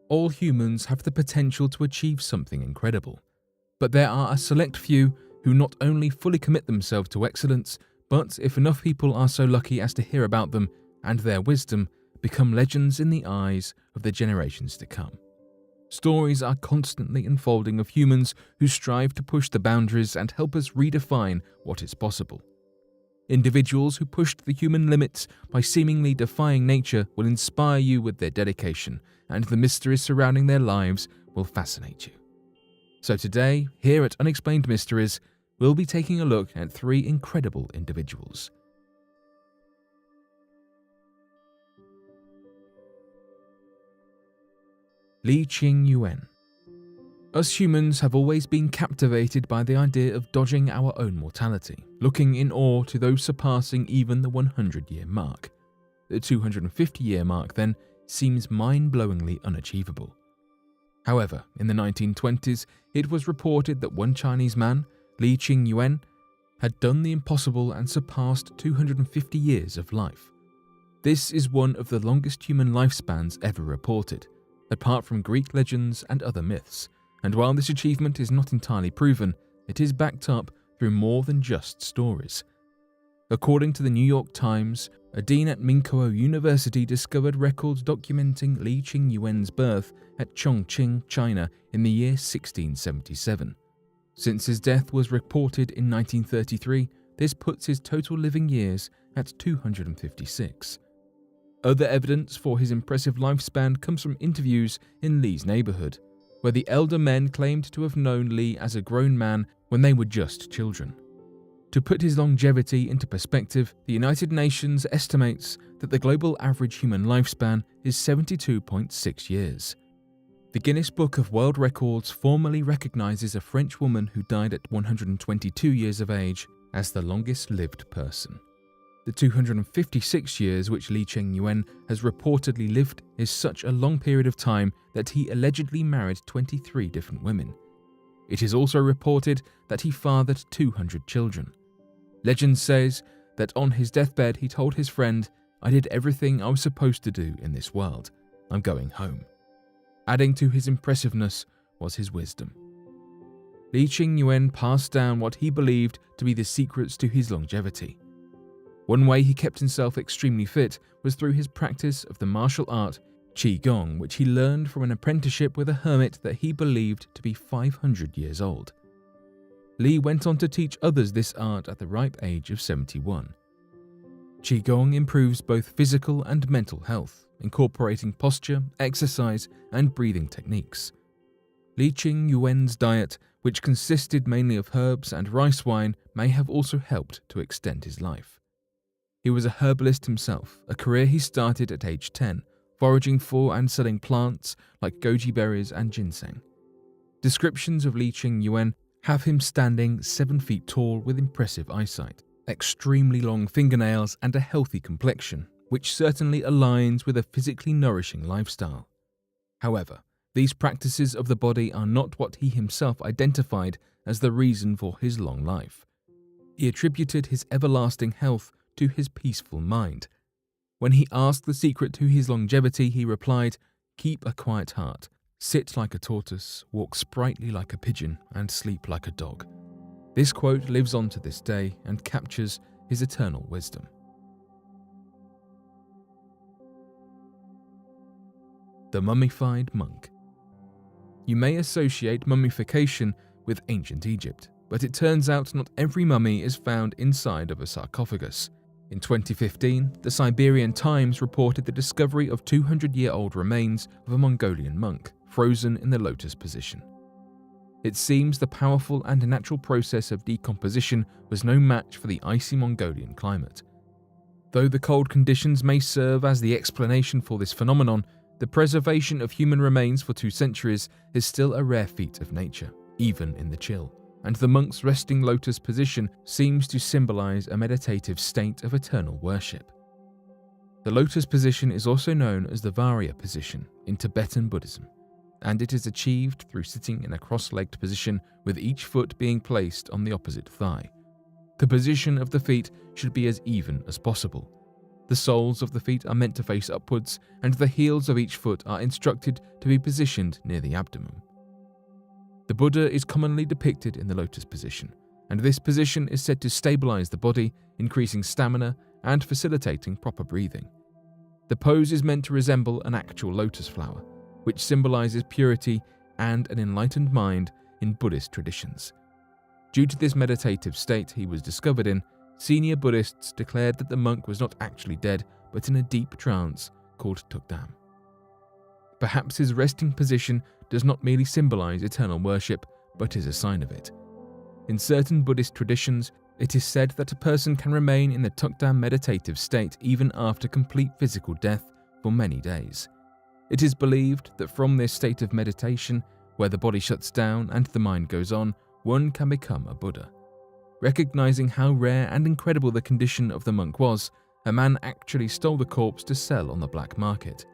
All humans have the potential to achieve something incredible, but there are a select few who not only fully commit themselves to excellence, but if enough people are so lucky as to hear about them and their wisdom, become legends in the eyes of the generations to come. Stories are constantly unfolding of humans who strive to push the boundaries and help us redefine what is possible. Individuals who pushed the human limits by seemingly defying nature will inspire you with their dedication, and the mysteries surrounding their lives will fascinate you. So today, here at Unexplained Mysteries, we'll be taking a look at 3 incredible individuals. Li Ching Yuen. Us humans have always been captivated by the idea of dodging our own mortality, looking in awe to those surpassing even the 100-year mark. The 250-year mark, then, seems mind-blowingly unachievable. However, in the 1920s, it was reported that one Chinese man, Li Ching Yuen, had done the impossible and surpassed 250 years of life. This is one of the longest human lifespans ever reported, apart from Greek legends and other myths. And while this achievement is not entirely proven, it is backed up through more than just stories. According to the New York Times, a dean at Minkuo University discovered records documenting Li Ching Yuen's birth at Chongqing, China in the year 1677. Since his death was reported in 1933, this puts his total living years at 256. Other evidence for his impressive lifespan comes from interviews in Li's neighborhood, where the elder men claimed to have known Li as a grown man when they were just children. To put his longevity into perspective, the United Nations estimates that the global average human lifespan is 72.6 years. The Guinness Book of World Records formally recognizes a French woman who died at 122 years of age as the longest-lived person. The 256 years which Li Ching Yuen has reportedly lived is such a long period of time that he allegedly married 23 different women. It is also reported that he fathered 200 children. Legend says that on his deathbed he told his friend, "I did everything I was supposed to do in this world. I'm going home." Adding to his impressiveness was his wisdom. Li Ching Yuen passed down what he believed to be the secrets to his longevity. One way he kept himself extremely fit was through his practice of the martial art Qigong, which he learned from an apprenticeship with a hermit that he believed to be 500 years old. Li went on to teach others this art at the ripe age of 71. Qigong improves both physical and mental health, incorporating posture, exercise, and breathing techniques. Li Ching Yuen's diet, which consisted mainly of herbs and rice wine, may have also helped to extend his life. He was a herbalist himself, a career he started at age 10, foraging for and selling plants like goji berries and ginseng. Descriptions of Li Ching Yuen have him standing 7 feet tall with impressive eyesight, extremely long fingernails, and a healthy complexion, which certainly aligns with a physically nourishing lifestyle. However, these practices of the body are not what he himself identified as the reason for his long life. He attributed his everlasting health to his peaceful mind. When he asked the secret to his longevity, he replied, "Keep a quiet heart, sit like a tortoise, walk sprightly like a pigeon, and sleep like a dog." This quote lives on to this day and captures his eternal wisdom. The Mummified Monk. You may associate mummification with ancient Egypt, but it turns out not every mummy is found inside of a sarcophagus. In 2015, the Siberian Times reported the discovery of 200-year-old remains of a Mongolian monk, frozen in the lotus position. It seems the powerful and natural process of decomposition was no match for the icy Mongolian climate. Though the cold conditions may serve as the explanation for this phenomenon, the preservation of human remains for 2 centuries is still a rare feat of nature, even in the chill, and the monk's resting lotus position seems to symbolize a meditative state of eternal worship. The lotus position is also known as the Varya position in Tibetan Buddhism, and it is achieved through sitting in a cross-legged position with each foot being placed on the opposite thigh. The position of the feet should be as even as possible. The soles of the feet are meant to face upwards, and the heels of each foot are instructed to be positioned near the abdomen. The Buddha is commonly depicted in the lotus position, and this position is said to stabilize the body, increasing stamina and facilitating proper breathing. The pose is meant to resemble an actual lotus flower, which symbolizes purity and an enlightened mind in Buddhist traditions. Due to this meditative state he was discovered in, senior Buddhists declared that the monk was not actually dead, but in a deep trance called tukdam. Perhaps his resting position does not merely symbolize eternal worship, but is a sign of it. In certain Buddhist traditions, it is said that a person can remain in the tukdam meditative state even after complete physical death for many days. It is believed that from this state of meditation, where the body shuts down and the mind goes on, one can become a Buddha. Recognizing how rare and incredible the condition of the monk was, a man actually stole the corpse to sell on the black market.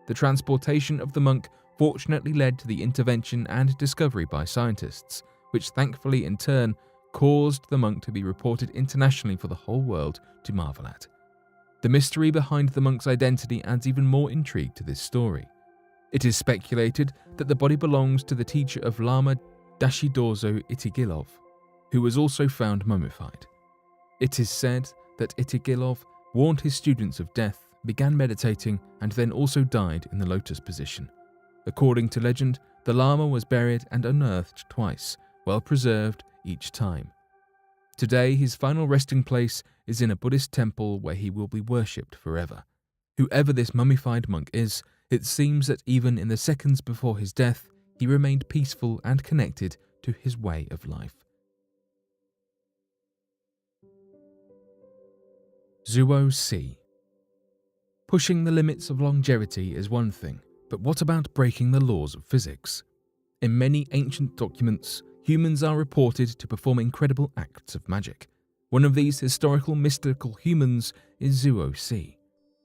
The transportation of the monk fortunately led to the intervention and discovery by scientists, which thankfully in turn caused the monk to be reported internationally for the whole world to marvel at. The mystery behind the monk's identity adds even more intrigue to this story. It is speculated that the body belongs to the teacher of Lama Dashidozo Itigilov, who was also found mummified. It is said that Itigilov warned his students of death, began meditating, and then also died in the lotus position. According to legend, the Lama was buried and unearthed twice, well preserved each time. Today, his final resting place is in a Buddhist temple where he will be worshipped forever. Whoever this mummified monk is, it seems that even in the seconds before his death, he remained peaceful and connected to his way of life. Zhuo Si. Pushing the limits of longevity is one thing, but what about breaking the laws of physics? In many ancient documents, humans are reported to perform incredible acts of magic. One of these historical mystical humans is Zhuo Si.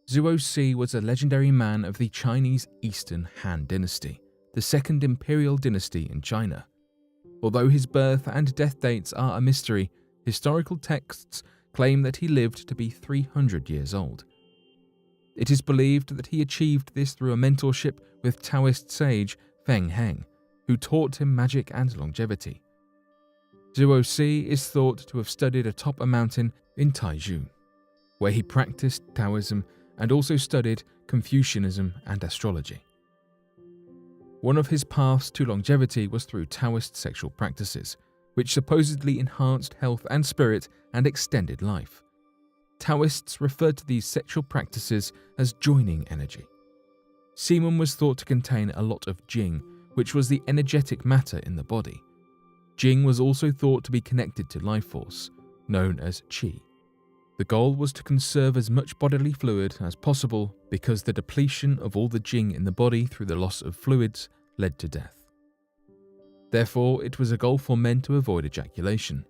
Zhuo Si was a legendary man of the Chinese Eastern Han Dynasty, the second imperial dynasty in China. Although his birth and death dates are a mystery, historical texts claim that he lived to be 300 years old. It is believed that he achieved this through a mentorship with Taoist sage Feng Heng, who taught him magic and longevity. Zhuo Si is thought to have studied atop a mountain in Taizhou, where he practiced Taoism and also studied Confucianism and astrology. One of his paths to longevity was through Taoist sexual practices, which supposedly enhanced health and spirit and extended life. Taoists referred to these sexual practices as joining energy. Semen was thought to contain a lot of Jing, which was the energetic matter in the body. Jing was also thought to be connected to life force, known as Qi. The goal was to conserve as much bodily fluid as possible because the depletion of all the Jing in the body through the loss of fluids led to death. Therefore, it was a goal for men to avoid ejaculation.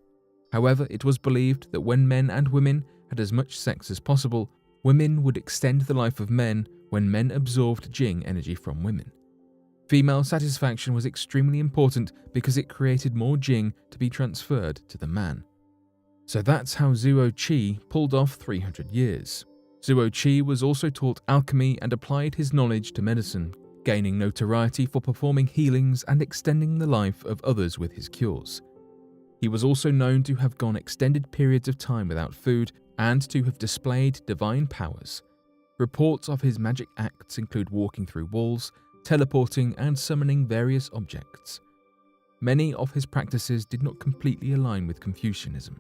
However, it was believed that when men and women had as much sex as possible, women would extend the life of men when men absorbed Jing energy from women. Female satisfaction was extremely important because it created more Jing to be transferred to the man. So that's how Zhuo Qi pulled off 300 years. Zhuo Qi was also taught alchemy and applied his knowledge to medicine, gaining notoriety for performing healings and extending the life of others with his cures. He was also known to have gone extended periods of time without food and to have displayed divine powers. Reports of his magic acts include walking through walls, teleporting, and summoning various objects. Many of his practices did not completely align with Confucianism,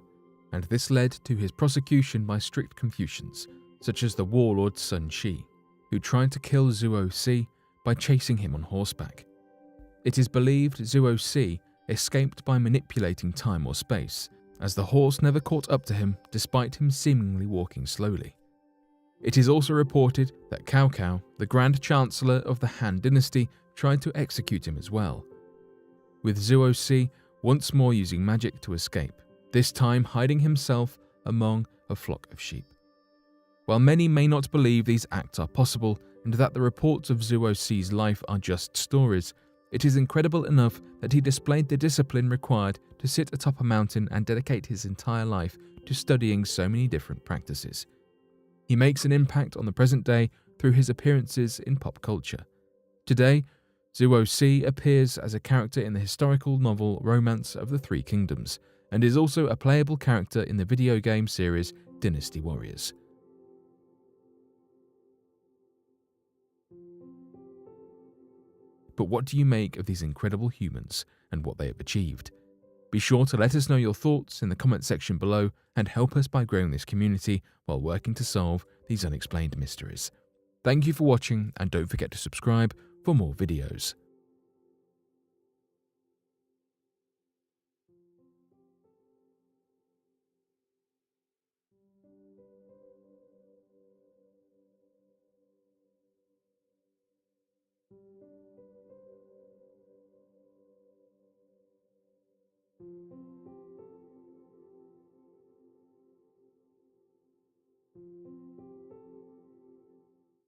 and this led to his prosecution by strict Confucians, such as the warlord Sun Shi, who tried to kill Zhuo Si by chasing him on horseback. It is believed Zhuo Si escaped by manipulating time or space, as the horse never caught up to him despite him seemingly walking slowly. It is also reported that Cao Cao, the Grand Chancellor of the Han Dynasty, tried to execute him as well, with Zhuo Si once more using magic to escape, this time hiding himself among a flock of sheep. While many may not believe these acts are possible and that the reports of Zhuo Si's life are just stories, it is incredible enough that he displayed the discipline required to sit atop a mountain and dedicate his entire life to studying so many different practices. He makes an impact on the present day through his appearances in pop culture. Today, Zuo Si appears as a character in the historical novel Romance of the Three Kingdoms, and is also a playable character in the video game series Dynasty Warriors. But what do you make of these incredible humans and what they have achieved? Be sure to let us know your thoughts in the comment section below and help us by growing this community while working to solve these unexplained mysteries. Thank you for watching, and don't forget to subscribe for more videos.